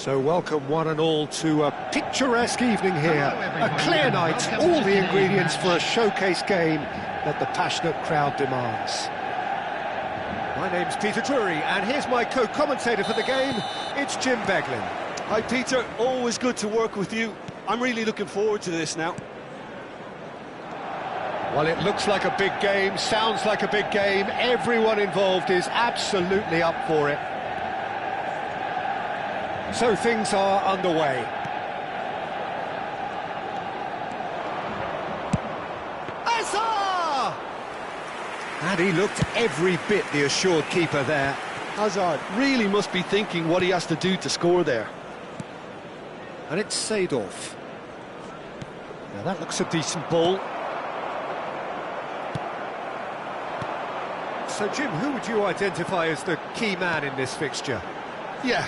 So welcome one and all to a picturesque evening here, a clear night, all the ingredients for a showcase game that the passionate crowd demands. My name's Peter Drury, and here's my co-commentator for the game, it's Jim Beglin. Hi Peter, always good to work with you. I'm really looking forward to this now. Well, it looks like a big game, sounds like a big game, everyone involved is absolutely up for it. So things are underway. Hazard! And he looked every bit the assured keeper there. Hazard really must be thinking what he has to do to score there. And it's Seedorf. Now that looks a decent ball. So, Jim, who would you identify as the key man in this fixture? Yeah,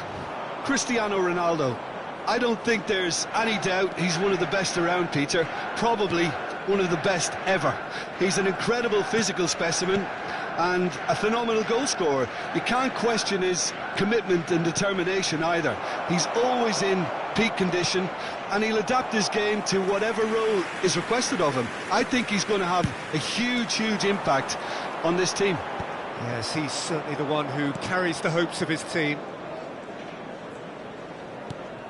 Cristiano Ronaldo. I don't think there's any doubt he's one of the best around, Peter. Probably one of the best ever. He's an incredible physical specimen and a phenomenal goal scorer. You can't question his commitment and determination either. He's always in peak condition and he'll adapt his game to whatever role is requested of him. I think he's going to have a huge impact on this team. Yes, he's certainly the one who carries the hopes of his team.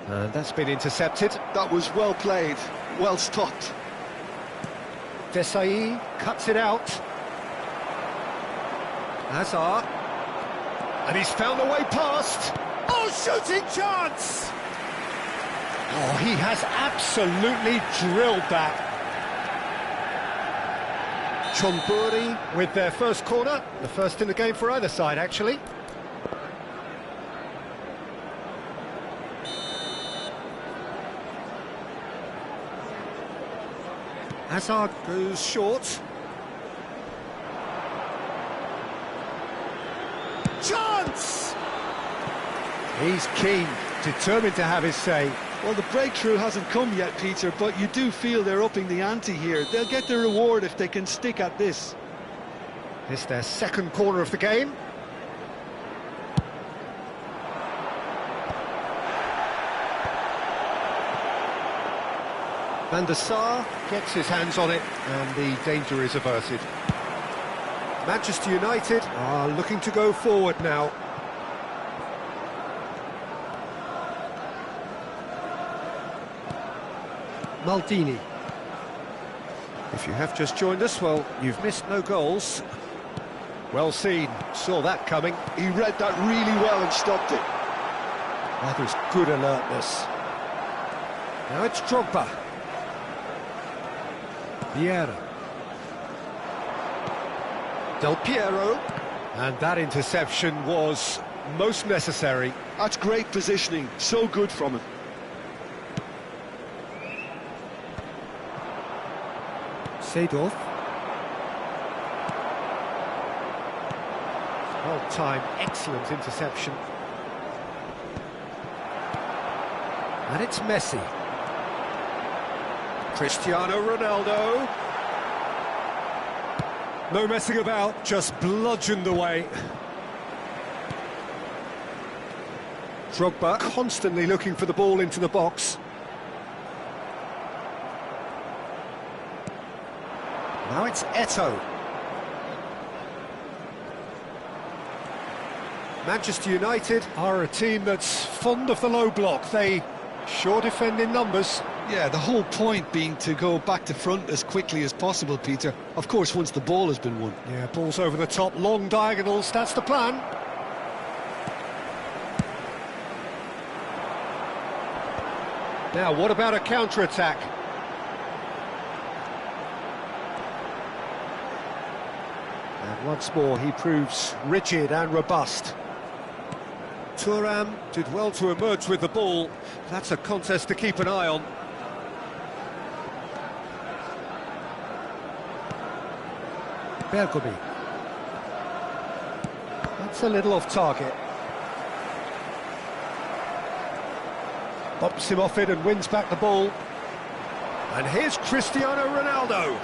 And that's been intercepted. That was well played, well stopped. Desai cuts it out. Hazard. And he's found a way past. Oh, shooting chance! Oh, he has absolutely drilled that. Chonburi with their first corner. The first in the game for either side, actually. Hazard goes short. Chance! He's keen, determined to have his say. Well, the breakthrough hasn't come yet, Peter, but you do feel they're upping the ante here. They'll get their reward if they can stick at this. It's their second corner of the game. Van der Sar gets his hands on it, and the danger is averted. Manchester United are looking to go forward now. Maldini. If you have just joined us, well, you've missed no goals. Well seen, saw that coming. He read that really well and stopped it. That was good alertness. Now it's Drogba. Vieira. Del Piero. And that interception was most necessary. That's great positioning, so good from him. Seedorf. Well-timed, excellent interception. And it's Messi. Cristiano Ronaldo. No messing about, just bludgeoned away. Drogba constantly looking for the ball into the box. Now it's Eto'o. Manchester United are a team that's fond of the low block. They sure defend in numbers. Yeah, the whole point being to go back to front as quickly as possible, Peter. Of course, once the ball has been won. Yeah, balls over the top, long diagonals, that's the plan. Now, what about a counter-attack? And once more, he proves rigid and robust. Thuram did well to emerge with the ball. That's a contest to keep an eye on. Bergomi. That's a little off target. Bumps him off it and wins back the ball. And here's Cristiano Ronaldo.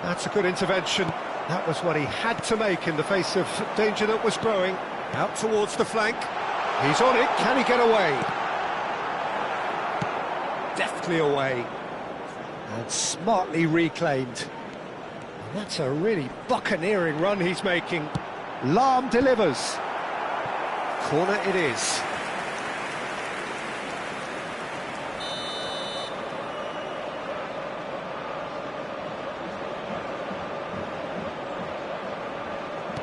That's a good intervention. That was what he had to make in the face of danger that was growing. Out towards the flank. He's on it. Can he get away? Deftly away. And smartly reclaimed. And that's a really buccaneering run he's making. Lahm delivers. Corner it is.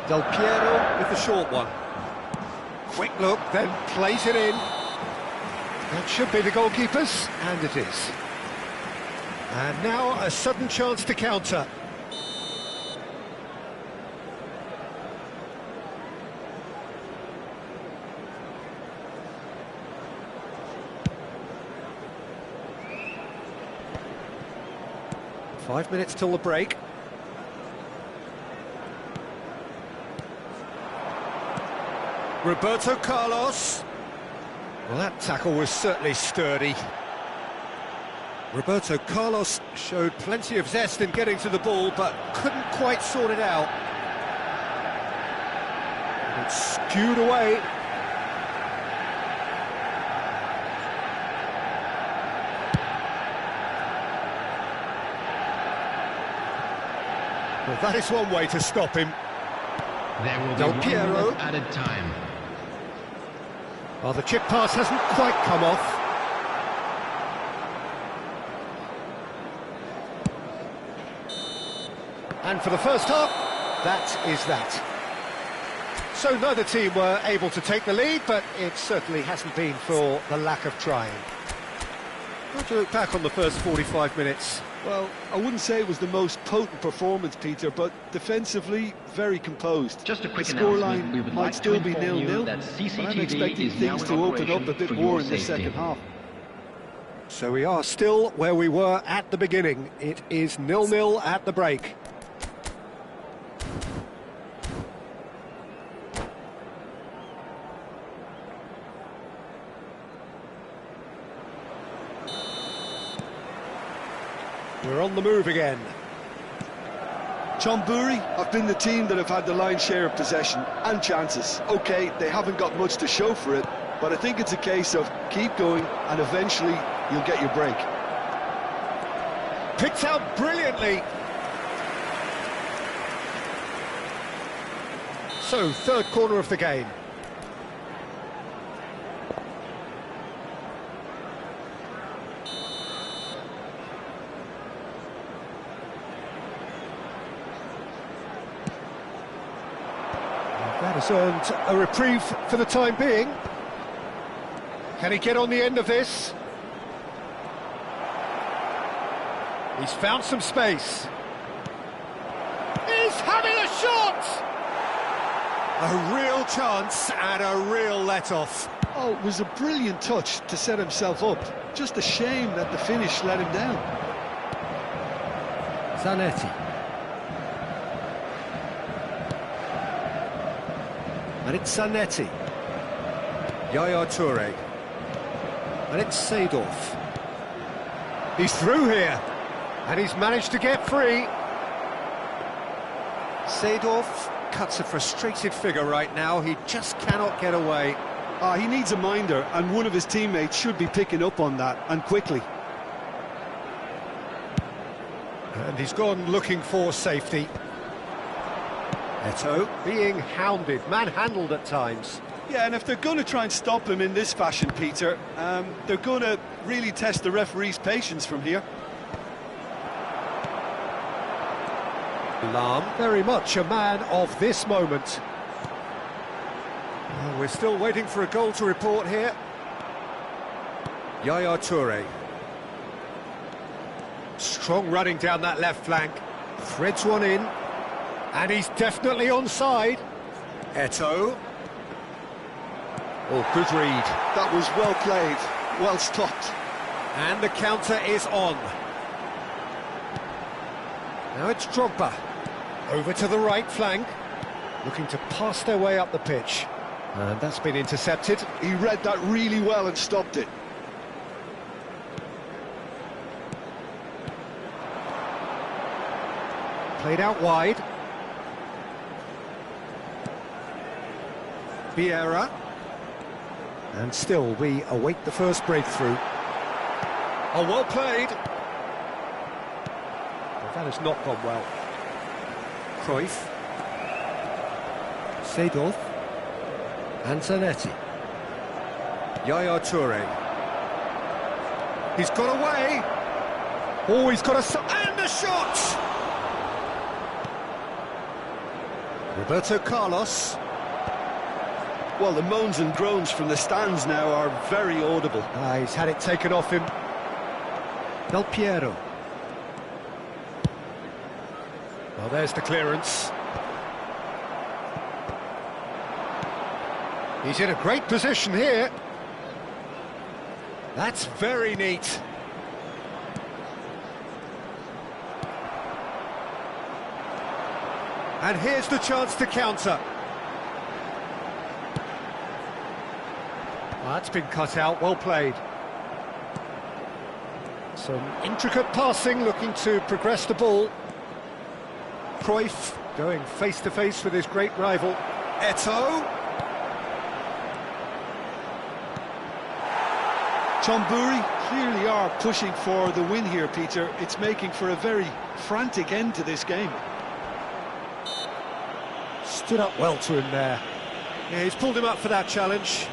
Del Piero with the short one. Quick look, then plays it in. That should be the goalkeeper's, and it is. And now a sudden chance to counter. 5 minutes till the break. Roberto Carlos. Well, that tackle was certainly sturdy. Roberto Carlos showed plenty of zest in getting to the ball, but couldn't quite sort it out. And it's skewed away. Well, that is one way to stop him. There will be Del 1 Piero. minute added time. Well, the chip pass hasn't quite come off. And for the first half, that is that. So neither team were able to take the lead, but it certainly hasn't been for the lack of trying. How do you look back on the first 45 minutes? Well, I wouldn't say it was the most potent performance, Peter, but defensively, very composed. Just a quick the announcement. We scoreline would might like still to be inform you 0-0, that but I'm CCTV expecting is now things in to open up a operation bit for more your in the safety. second half. So we are still where we were at the beginning. It is 0-0 at the break. We're on the move again. Chonburi have been the team that have had the lion's share of possession and chances. OK, they haven't got much to show for it, but I think it's a case of keep going and eventually you'll get your break. Picked out brilliantly. So, third corner of the game. That has earned a reprieve for the time being. Can he get on the end of this? He's found some space. He's having a shot! A real chance and a real let-off. Oh, it was a brilliant touch to set himself up. Just a shame that the finish let him down. Zanetti. And it's Zanetti. Yaya Toure. And it's Seedorf. He's through here. And he's managed to get free. Seedorf cuts a frustrated figure right now. He just cannot get away. He needs a minder, and one of his teammates should be picking up on that, and quickly. And he's gone looking for safety. Eto'o being hounded, manhandled at times. Yeah, and if they're going to try and stop him in this fashion, Peter, they're going to really test the referee's patience from here. Lam, very much a man of this moment. Well, we're still waiting for a goal to report here. Yaya Toure. Strong running down that left flank. Threads one in. And he's definitely onside. Eto'o. Oh, good read. That was well played, well stopped. And the counter is on. Now it's Drogba. Over to the right flank. Looking to pass their way up the pitch. And that's been intercepted. He read that really well and stopped it. Played out wide. Vieira. And still we await the first breakthrough. Oh, well played. Well, that has not gone well. Cruyff. Seedorf. And Zanetti. Yaya Toure. He's got away. Oh, he's got and a shot! Roberto Carlos. Well, the moans and groans from the stands now are very audible. He's had it taken off him. Del Piero. Well, there's the clearance. He's in a great position here. That's very neat. And here's the chance to counter. That's been cut out, well played. Some intricate passing, looking to progress the ball. Cruyff going face-to-face with his great rival. Eto'o. Chonburi clearly are pushing for the win here, Peter. It's making for a very frantic end to this game. Stood up well to him there. Yeah, he's pulled him up for that challenge.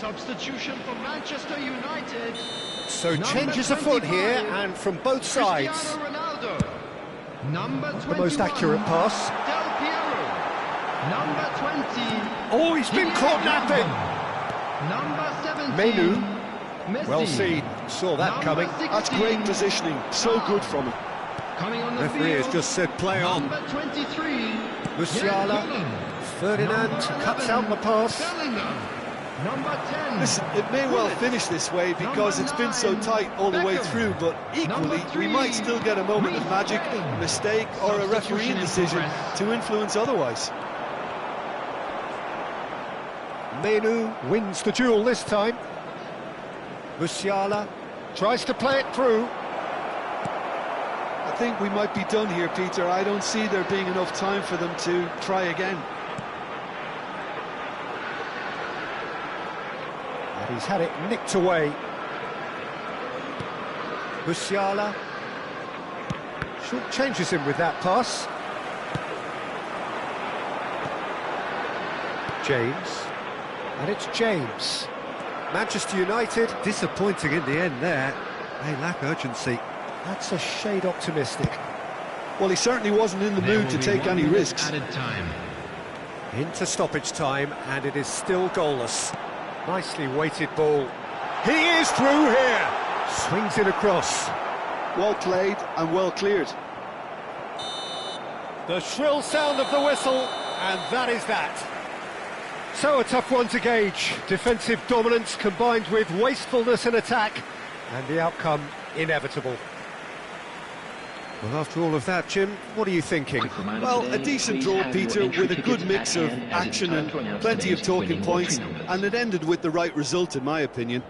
Substitution for Manchester United. So changes afoot here, and from both sides. Cristiano Ronaldo. Number 21. The most accurate pass. Del Piero. Number 20. Oh, he's been caught napping. Number 17. Menu. Messi. Well seen. Saw that Number coming. 16. That's great positioning. So good from him. Coming on the Referee has field. just said play on. Number 23. Musiala. Ferdinand Number cuts 11. out the pass. Bellingham. Number 10. Listen, it may well finish this way because it's been so tight all the way through, but equally, we might still get a moment of magic, a mistake, or a refereeing decision to influence otherwise. Menu wins the duel this time. Musiala tries to play it through. I think we might be done here, Peter. I don't see there being enough time for them to try again. And he's had it nicked away. Musiala short changes him with that pass. James. And it's James. Manchester United disappointing in the end there. They lack urgency. That's a shade optimistic. Well, he certainly wasn't in the There mood will to be take 1 any minute risks. Added time. Into stoppage time, and it is still goalless. Nicely weighted ball. He is through here. Swings it across. Well played and well cleared. The shrill sound of the whistle, and that is that. So a tough one to gauge. Defensive dominance combined with wastefulness in attack, and the outcome inevitable. Well, after all of that, Jim, what are you thinking? Well, a decent draw, Peter, with a good mix of action and plenty of talking points, and it ended with the right result, in my opinion.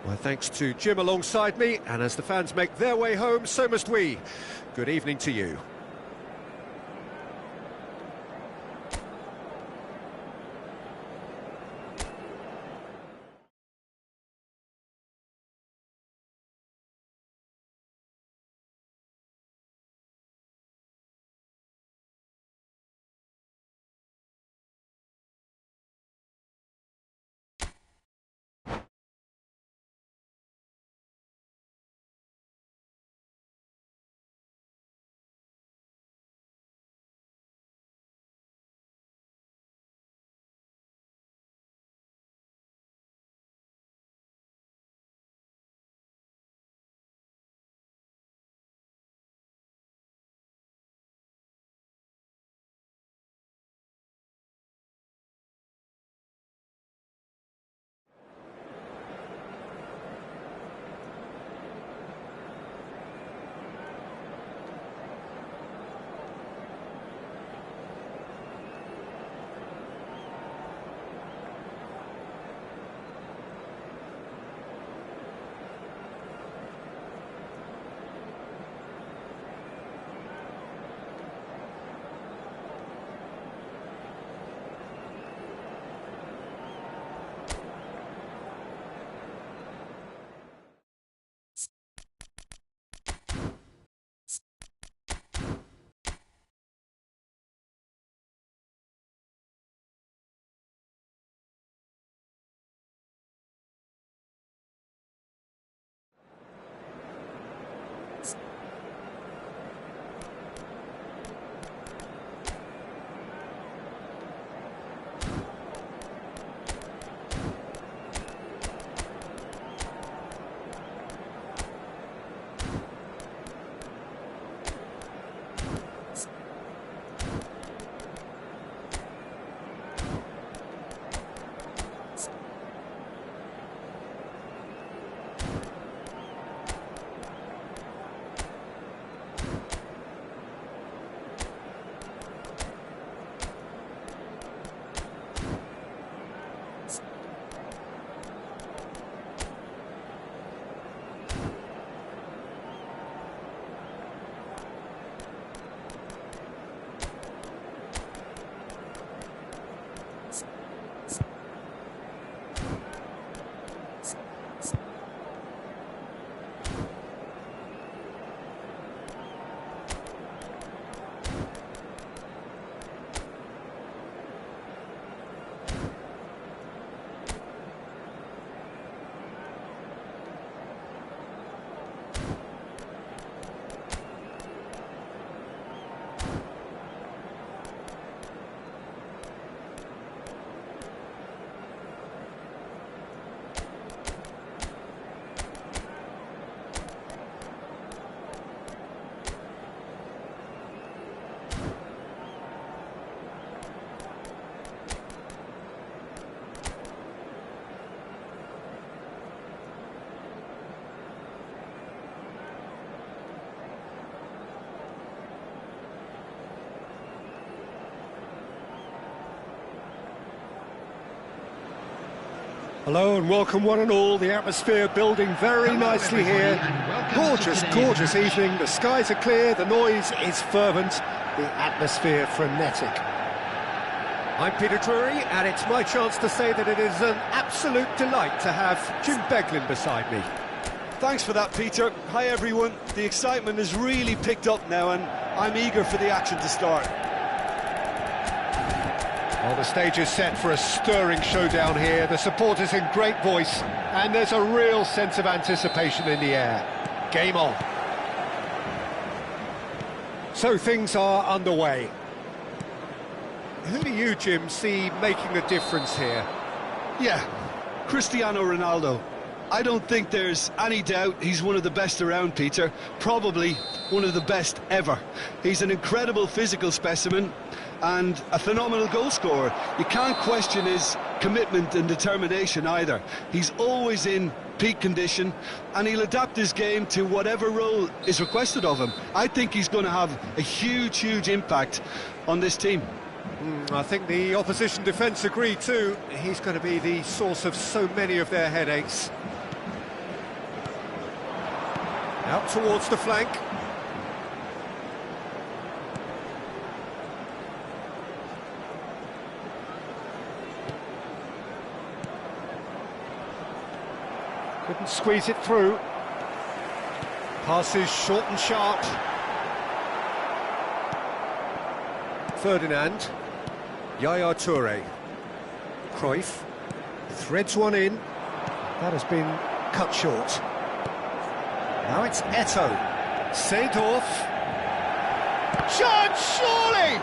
Well, thanks to Jim alongside me, and as the fans make their way home, so must we. Good evening to you. Hello and welcome one and all. The atmosphere building very nicely here. Gorgeous, gorgeous evening. The skies are clear, the noise is fervent, the atmosphere frenetic. I'm Peter Drury, and it's my chance to say that it is an absolute delight to have Jim Beglin beside me. Thanks for that, Peter. Hi, everyone. The excitement has really picked up now, and I'm eager for the action to start. Well, the stage is set for a stirring showdown here. The supporters in great voice, and there's a real sense of anticipation in the air. Game on. So things are underway. Who do you, Jim, see making the difference here? Yeah, Cristiano Ronaldo. I don't think there's any doubt he's one of the best around, Peter. Probably one of the best ever. He's an incredible physical specimen and a phenomenal goal scorer. You can't question his commitment and determination either. He's always in peak condition, and he'll adapt his game to whatever role is requested of him. I think he's going to have a huge, huge impact on this team. I think the opposition defence agree too. He's going to be the source of so many of their headaches. Out towards the flank. Couldn't squeeze it through. Passes short and sharp. Ferdinand. Yaya Toure. Cruyff. Threads one in. That has been cut short. Now it's Eto'o. Seedorf. Shot, surely!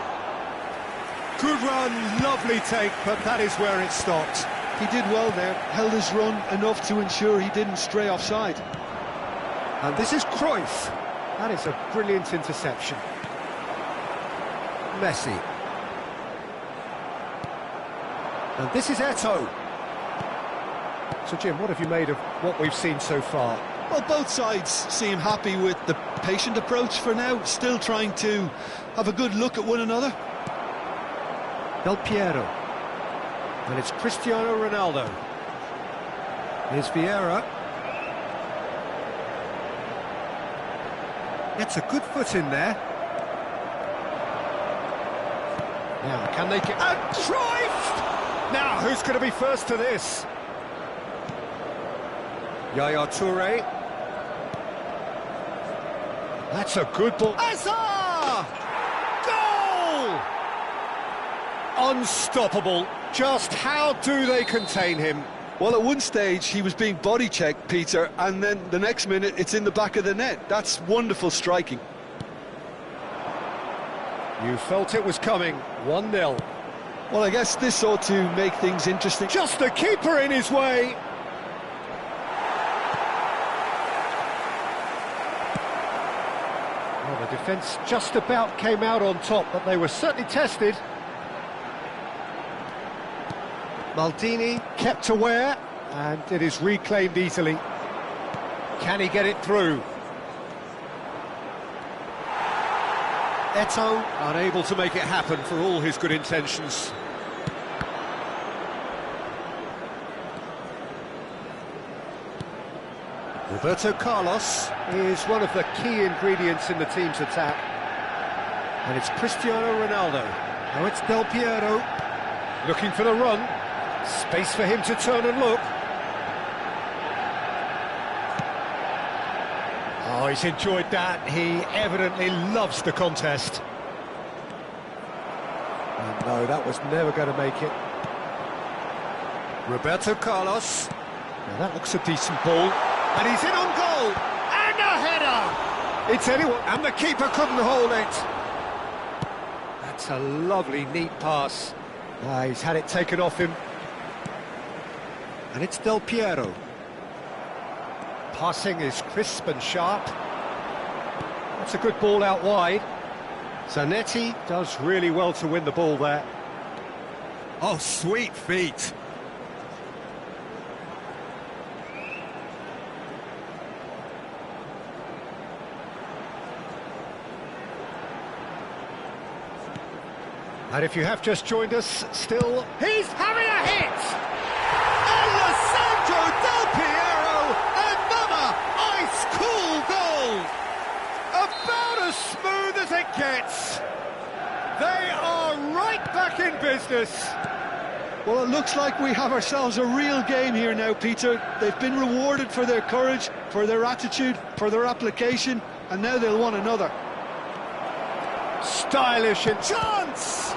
Good run, lovely take, but that is where it stopped. He did well there, held his run enough to ensure he didn't stray offside. And this is Cruyff. That is a brilliant interception. Messi. And this is Eto'o. So, Jim, what have you made of what we've seen so far? Well, both sides seem happy with the patient approach for now, still trying to have a good look at one another. Del Piero. And it's Cristiano Ronaldo. Here's Vieira. Gets a good foot in there. Now, can they get... And Cruyff! Now, who's going to be first to this? Yaya Toure. That's a good ball. Azar! Goal! Unstoppable. Just how do they contain him? Well, at one stage he was being body checked, Peter, and then the next minute it's in the back of the net. That's wonderful striking. You felt it was coming. 1-0. Well, I guess this ought to make things interesting. Just the keeper in his way. Well, the defence just about came out on top, but they were certainly tested. Maldini kept aware, and it is reclaimed easily. Can he get it through? Eto'o unable to make it happen for all his good intentions. Roberto Carlos is one of the key ingredients in the team's attack. And it's Cristiano Ronaldo. Now it's Del Piero, looking for the run. Space for him to turn and look. Oh, he's enjoyed that. He evidently loves the contest. And no, that was never going to make it. Roberto Carlos. Now that looks a decent ball. And he's in on goal. And a header! It's anyone, and the keeper couldn't hold it. That's a lovely, neat pass. He's had it taken off him. And it's Del Piero. Passing is crisp and sharp. That's a good ball out wide. Zanetti does really well to win the ball there. Oh, sweet feet. And if you have just joined us, still, he's having a hit! And the as it gets. They are right back in business. Well, it looks like we have ourselves a real game here now, Peter. They've been rewarded for their courage, for their attitude, for their application, and now they'll want another. Stylish and chance!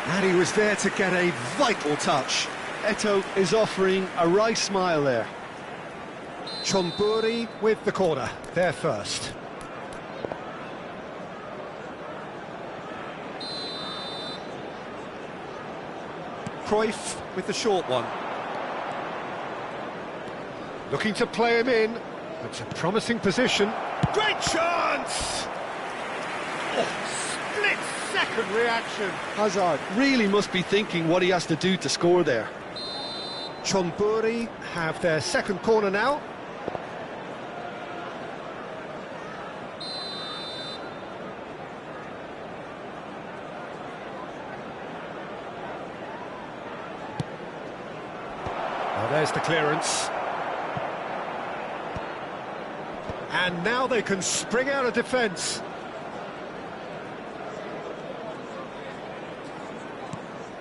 And he was there to get a vital touch. Eto'o is offering a right smile there. Chonburi with the corner, there first. Cruyff with the short one. Looking to play him in. It's a promising position. Great chance! Oh, split-second reaction. Hazard really must be thinking what he has to do to score there. Chonburi have their second corner now. Well, there's the clearance. And now they can spring out of defence.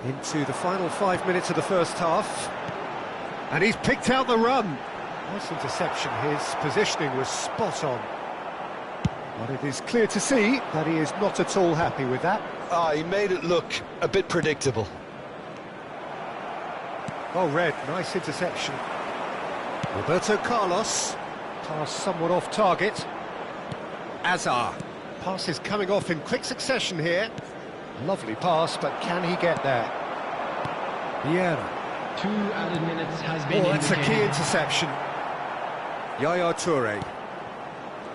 Into the final 5 minutes of the first half. And he's picked out the run. Nice interception. His positioning was spot on. But it is clear to see that he is not at all happy with that. He made it look a bit predictable. Oh, Red, nice interception. Roberto Carlos, pass somewhat off target. Azar, pass is coming off in quick succession here. Lovely pass, but can he get there? Vieira. 2 added minutes has been That's a key indicated. interception. Yaya Toure.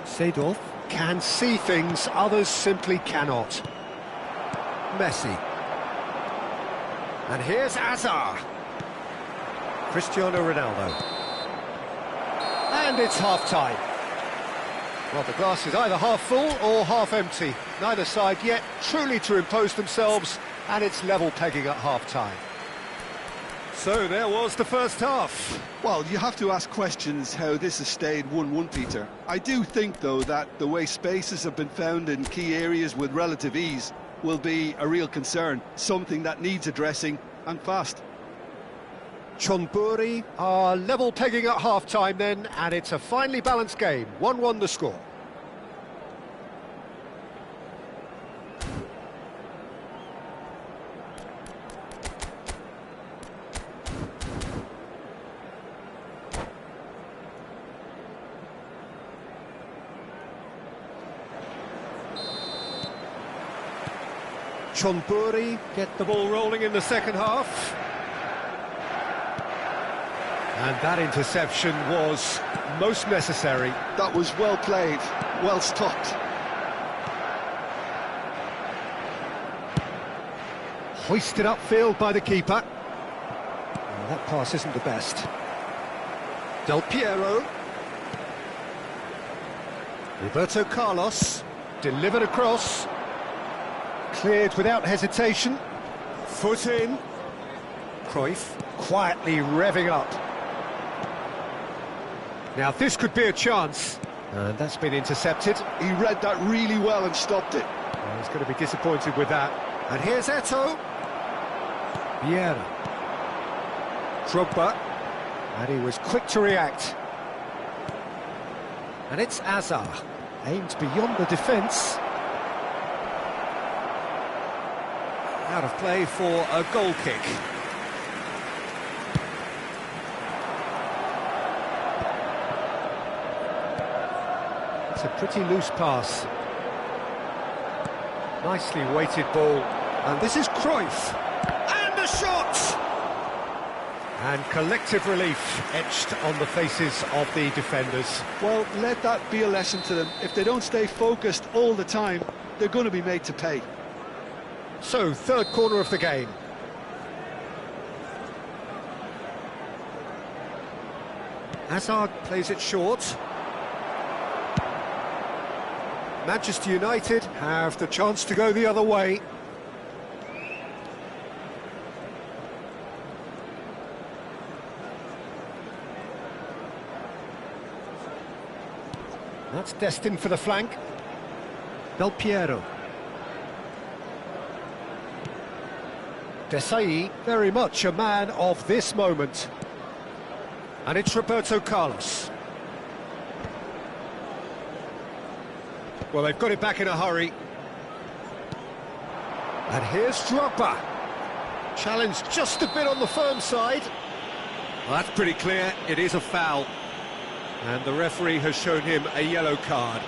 Seedorf can see things others simply cannot. Messi. And here's Azar. Cristiano Ronaldo. And it's half-time. Well, the glass is either half full or half empty. Neither side yet truly to impose themselves, and it's level pegging at half-time. So there was the first half. Well, you have to ask questions how this has stayed 1-1, Peter. I do think, though, that the way spaces have been found in key areas with relative ease will be a real concern, something that needs addressing, and fast. Chonburi are level pegging at half-time then, and it's a finely balanced game. 1-1 the score. Chonburi get the ball rolling in the second half. And that interception was most necessary. That was well played, well stopped. Hoisted upfield by the keeper. Oh, that pass isn't the best. Del Piero. Roberto Carlos. Delivered across. Cleared without hesitation. Foot in. Cruyff quietly revving up. Now this could be a chance. And that's been intercepted. He read that really well and stopped it. Well, he's going to be disappointed with that. And here's Eto'o. Vieira. Drogba. And he was quick to react. And it's Azar. Aimed beyond the defence. Out of play for a goal kick. It's a pretty loose pass. Nicely weighted ball. And this is Cruyff. And a shot! And collective relief etched on the faces of the defenders. Well, let that be a lesson to them. If they don't stay focused all the time, they're going to be made to pay. So, third corner of the game. Hazard plays it short. Manchester United have the chance to go the other way. That's destined for the flank. Del Piero. Desai, very much a man of this moment. And it's Roberto Carlos. Well, they've got it back in a hurry. And here's Drogba. Challenge just a bit on the firm side. Well, that's pretty clear, it is a foul. And the referee has shown him a yellow card.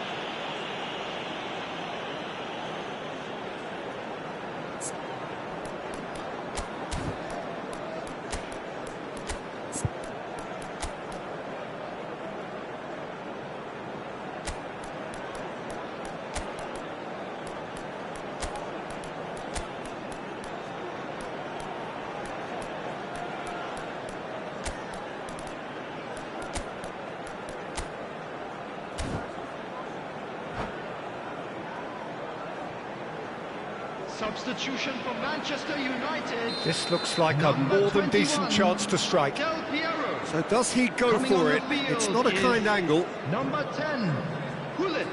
Substitution for Manchester United. This looks like a more than decent chance to strike. Del Piero. So does he go for it? It's not a kind angle. Number 10, Hullet.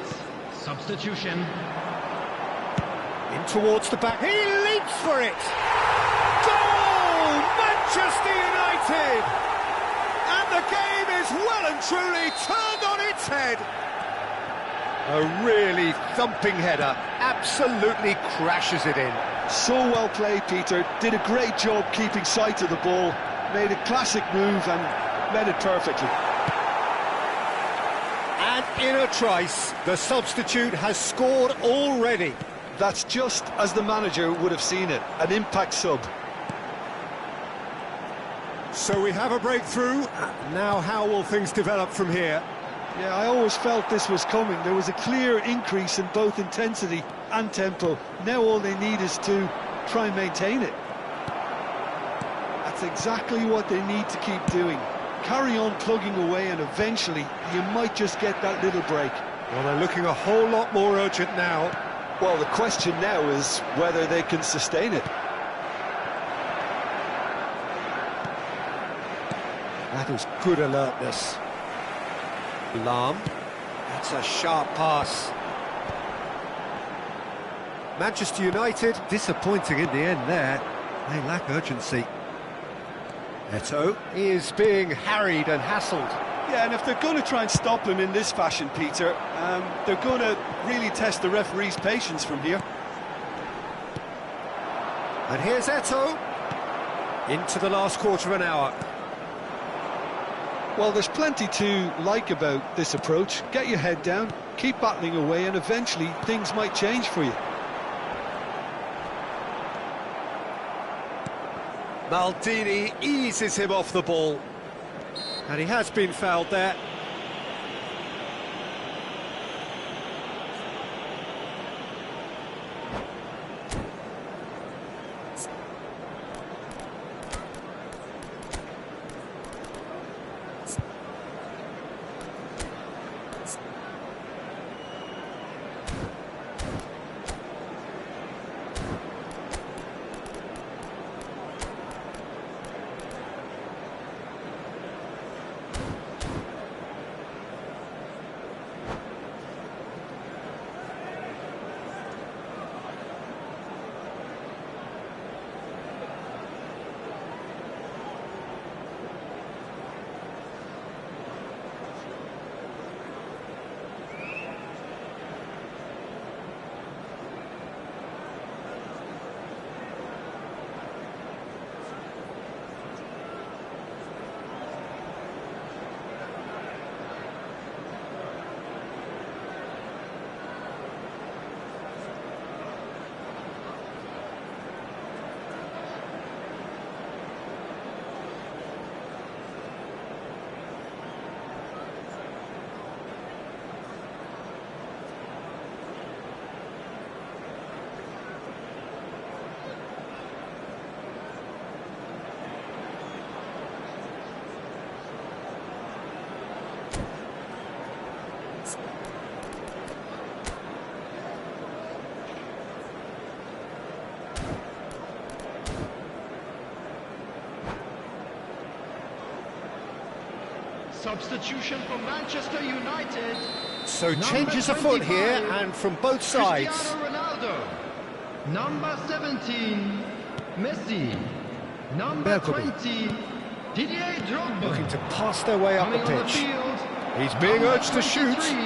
Substitution. In towards the back. He leaps for it! Goal! Manchester United! And the game is well and truly turned on its head. A really thumping header, absolutely crashes it in. So well played, Peter. Did a great job keeping sight of the ball. Made a classic move and led it perfectly. And in a trice, the substitute has scored already. That's just as the manager would have seen it, an impact sub. So we have a breakthrough. Now how will things develop from here? Yeah, I always felt this was coming. There was a clear increase in both intensity and tempo. Now all they need is to try and maintain it. That's exactly what they need to keep doing. Carry on plugging away and eventually you might just get that little break. Well, they're looking a whole lot more urgent now. Well, the question now is whether they can sustain it. That is good alertness. Lahm. That's a sharp pass. Manchester United, disappointing in the end there. They lack urgency. Eto'o is being harried and hassled. Yeah, and if they're going to try and stop him in this fashion, Peter, they're going to really test the referee's patience from here. And here's Eto'o. Into the last quarter of an hour. Well, there's plenty to like about this approach. Get your head down, keep battling away, and eventually things might change for you. Maldini eases him off the ball. And he has been fouled there. Substitution for Manchester United. So changes afoot here, and from both sides. Cristiano Ronaldo. Number 17, Messi. Number Bergkamp. 20, Didier Drogba. Looking to pass their way up the Coming on pitch. field, He's being number urged to shoot. 23,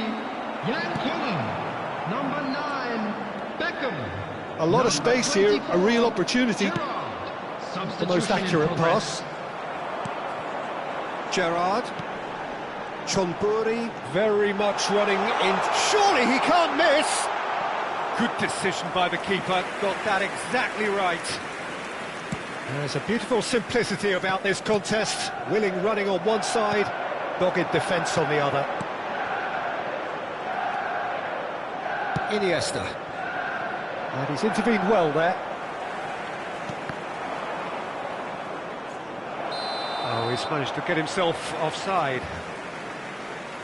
Jan Koeman. Number 9, Beckham. A lot of space here, a real opportunity. The most accurate pass. Gerrard. Chonburi, very much running in. Surely he can't miss! Good decision by the keeper, got that exactly right. There's a beautiful simplicity about this contest. Willing running on one side, dogged defence on the other. Iniesta. And he's intervened well there. Oh, he's managed to get himself offside.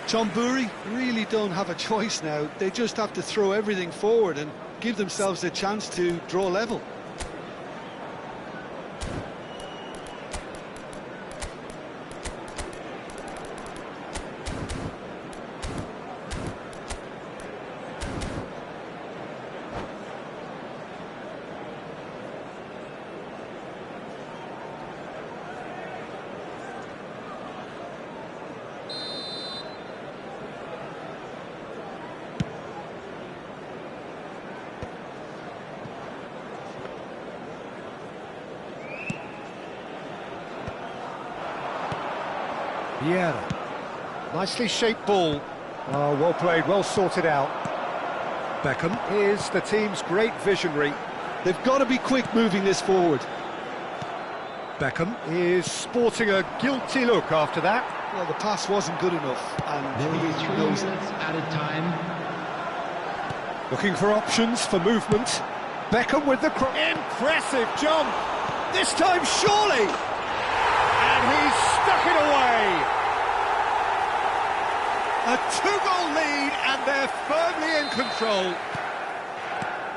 Chonburi really don't have a choice now. They just have to throw everything forward and give themselves a chance to draw level. Vieira. Nicely shaped ball. Oh, well played, well sorted out. Beckham is the team's great visionary. They've got to be quick moving this forward. Beckham is sporting a guilty look after that. Well, the pass wasn't good enough, and There he 3 knows minutes added time. Looking for options for movement. Beckham with the impressive jump. This time surely. And he's stuck it away. A 2-goal lead, and they're firmly in control.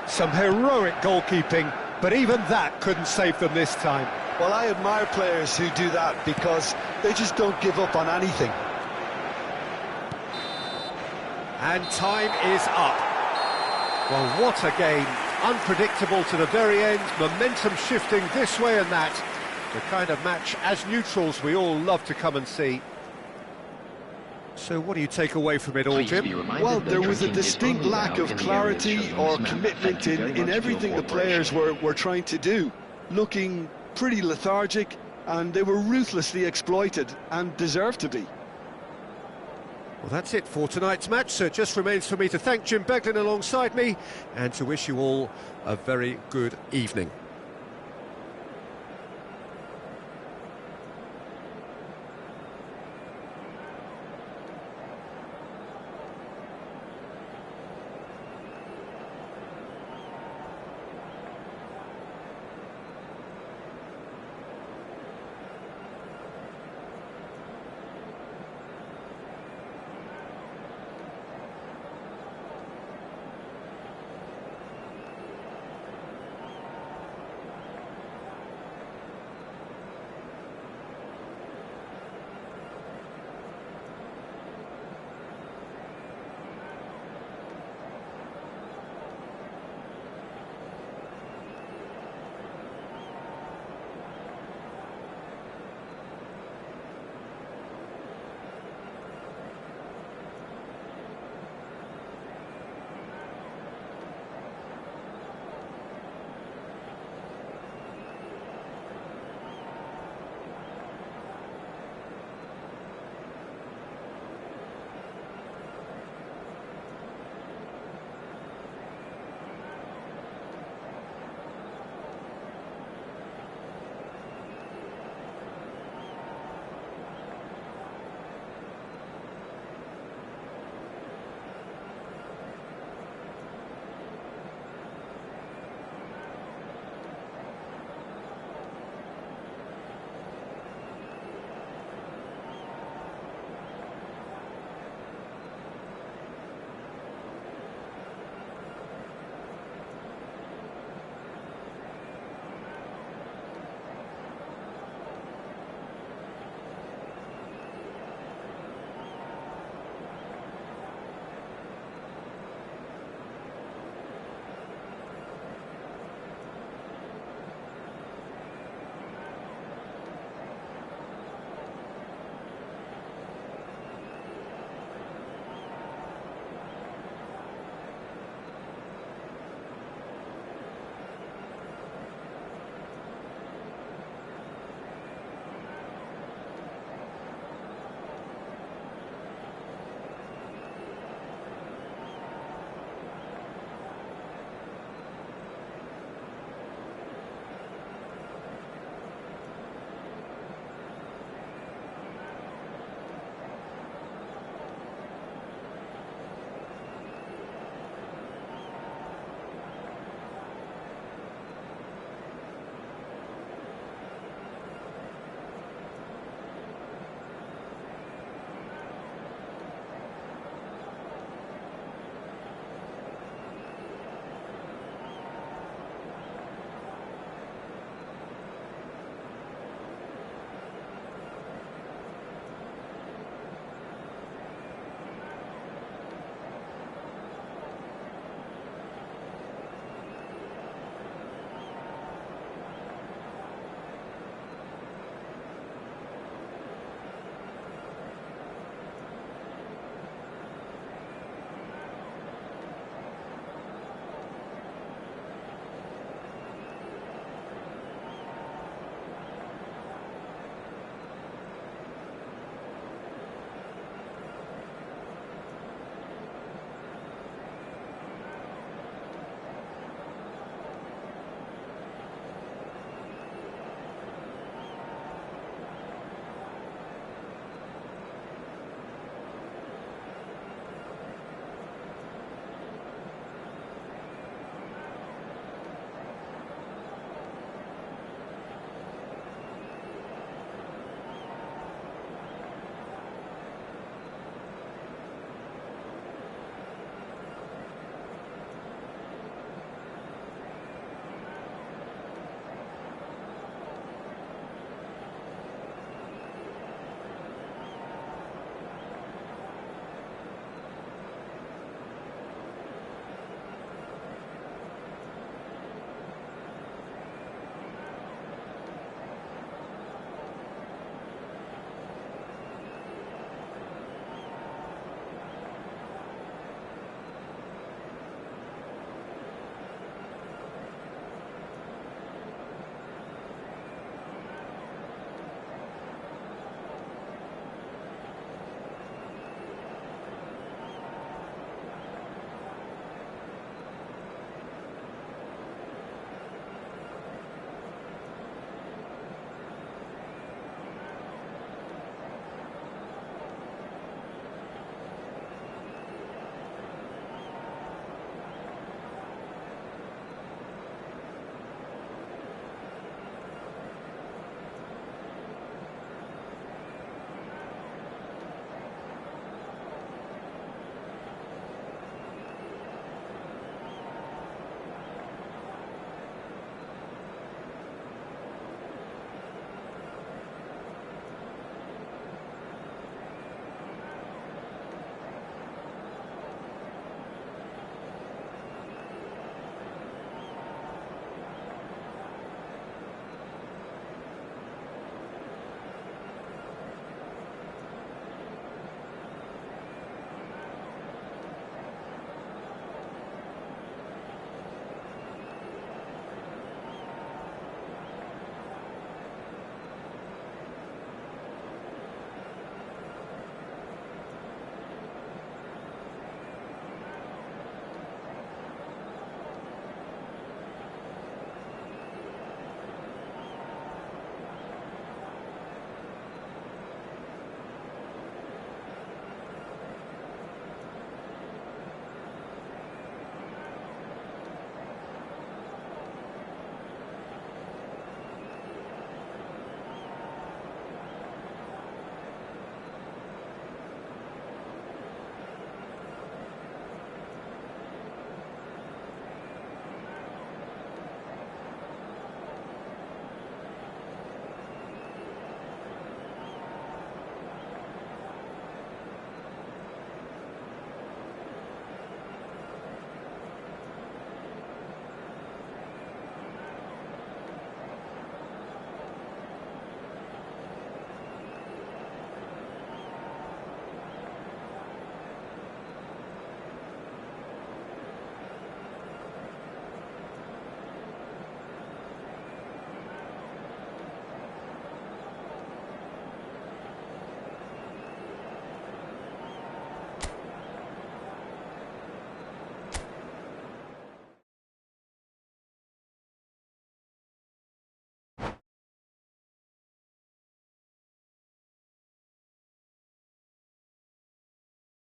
Some heroic goalkeeping, but even that couldn't save them this time. Well, I admire players who do that because they just don't give up on anything. And time is up. Well, what a game. Unpredictable to the very end, momentum shifting this way and that. The kind of match, as neutrals, we all love to come and see. So what do you take away from it all, Jim? Well, there was a distinct lack of clarity or commitment in everything the players were trying to do. Looking pretty lethargic, and they were ruthlessly exploited, and deserved to be. Well, that's it for tonight's match, so it just remains for me to thank Jim Beglin alongside me, and to wish you all a very good evening.